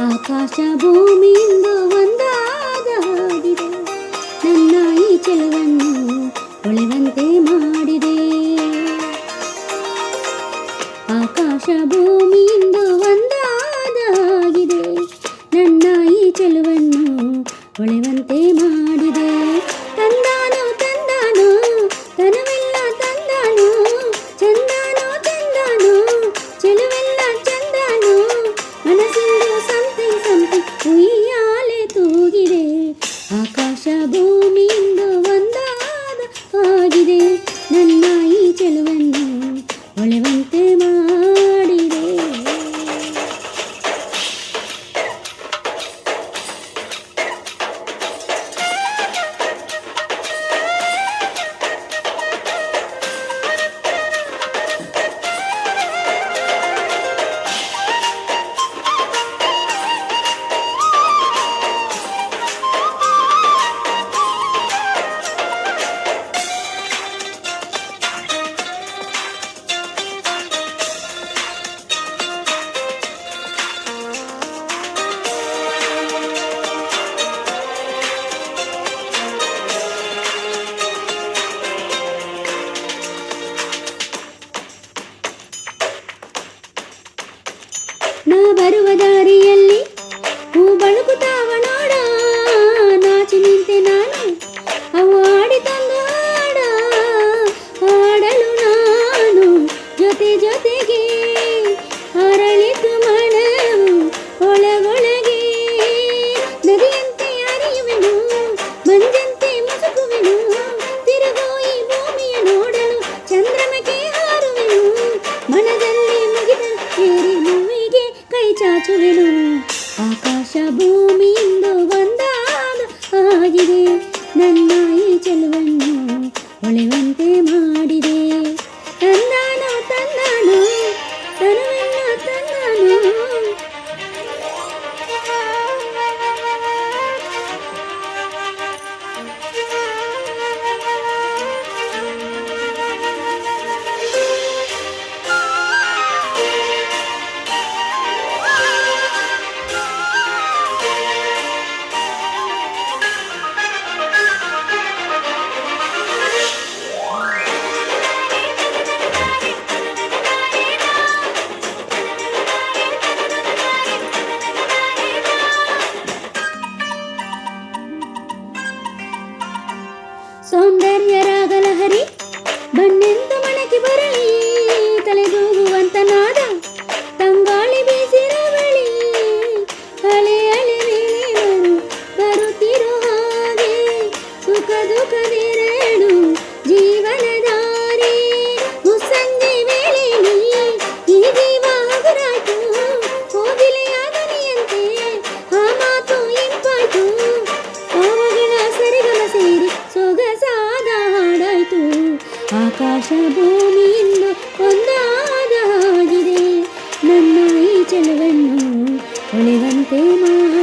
ಆಕಾಶ ಭೂಮಿಯಿಂದ ಒಂದಾದ ಹಾಗಿದೆ, ನನ್ನ ಈ ಚೆಲುವನ್ನು ಹೊಳೆವಂತೆ ಮಾಡಿದೆ. ಆಕಾಶ ಭೂಮಿಯಿಂದ ಒಂದಾದ ಹಾಗಿದೆ, ನನ್ನ ಈ ಚೆಲುವನ್ನು ಹೊಳೆವಂತೆ ಮಾಡಿದೆ. ತಂದಾನೋ ತಂದಾನೋ ತನವೆಲ್ಲ ತಂದಾನೋ, ಚಂದಾನೋ ಚಂದಾನೋ ಚೆಲುವೆಲ್ಲ ಚಂದಾನೋ, ಮನಸ್ಸಿಂದು ಸಂಥಿಂಗ್ ಸಂಥಿಂಗ್ ಉಯ್ಯಾಲೆ ತೂಗಿದೆ. ಆಕಾಶ ಭೂಮಿಯಿಂದ ಒಂದಾದ ಆಗಿದೆ, ನನ್ನ ಈ ಚೆಲುವನ್ನು ಹೊಳೆವಂತೆ ಮಾಡಿದೆ. ನಾ ಬರುವ ದಾರಿಯಲ್ಲಿ ಹೂ ಬಳುಕುತ್ತಾವ ನೋಡ, ನಾಚಿ ನಿಂತೆ ನಾನು ಅವು ಆಡಿ ತಂದು ಹಾಡ ಹಾಡಲು ನಾನು ಜೊತೆ ಜೊತೆಗೆ ಅರಳಿತು ಮನವು ಒಳಗೊಳಗೆ. ನದಿಯಂತೆ ಹರಿಯುವೆನು, ಮಂಜಂತೆ ಮುಸುಕುವೆನು, ತಿರುಗೋ ಈ ಭೂಮಿಯ ನೋಡಲು ಚಂದ್ರನಕ್ಕೆ ಹಾರುವೆನು. ಮನದಲ್ಲಿ ಮುಗಿದ ಏರಿ ಭೂಮಿಗೆ ಕೈ ಚಾಚುವೆನು. ಆಕಾಶ ಭೂಮಿಯಿಂದ ಒಂದಾದ ಆಗಿದೆ, ನನ್ನ ಈ ಚೆಲುವನ್ನು ಹೊಳೆವಂತೆ ಮಾಡಿದೆ. ತಂದಾನೋ ತಂದಾನೋ ತನವೆಲ್ಲ ತಂದಾನೋ. ಸೌಂದರ್ಯ ರಾಗಲಹರಿ ಬಣ್ಣೆಂದು ಮಣಕಿ ಬರಲಿ, ತಲೆದೂಗುವಂತ ನಾದ ತಂಗಾಳಿ ಬೀಸಿರವಳಿ. ಅಲೆ ಅಲೆ ಮೇಲೆ ಬರುತ್ತಿರೋ ಹಾಗೆ ಸುಖ ದುಃಖವಿರಳು ಜೀವನ ದಾರಿ. ಮುಸ್ಸಂಜೆ ವೇಳೆಯಲ್ಲಿ ಈ ಜೀವ ಹಗುರಾಯ್ತು, ಕೋಗಿಲೆಯ ಧ್ವನಿಯಂತೆ ಆ ಮಾತು ಇಂಪಾಯ್ತು. ಭಾವಗಳ ಸರಿಗಮ ಸೇರಿ ಸೊಗಸಾದ ಹಾಡಾಯ್ತು. ಆಕಾಶ ಭೂಮಿಯಿಂದ ಒಂದಾದ ಹಾಗಿದೆ, ನನ್ನ ಈ ಚೆಲುವನ್ನು ಹೊಳೆವಂತೆ ಮಾಡಿ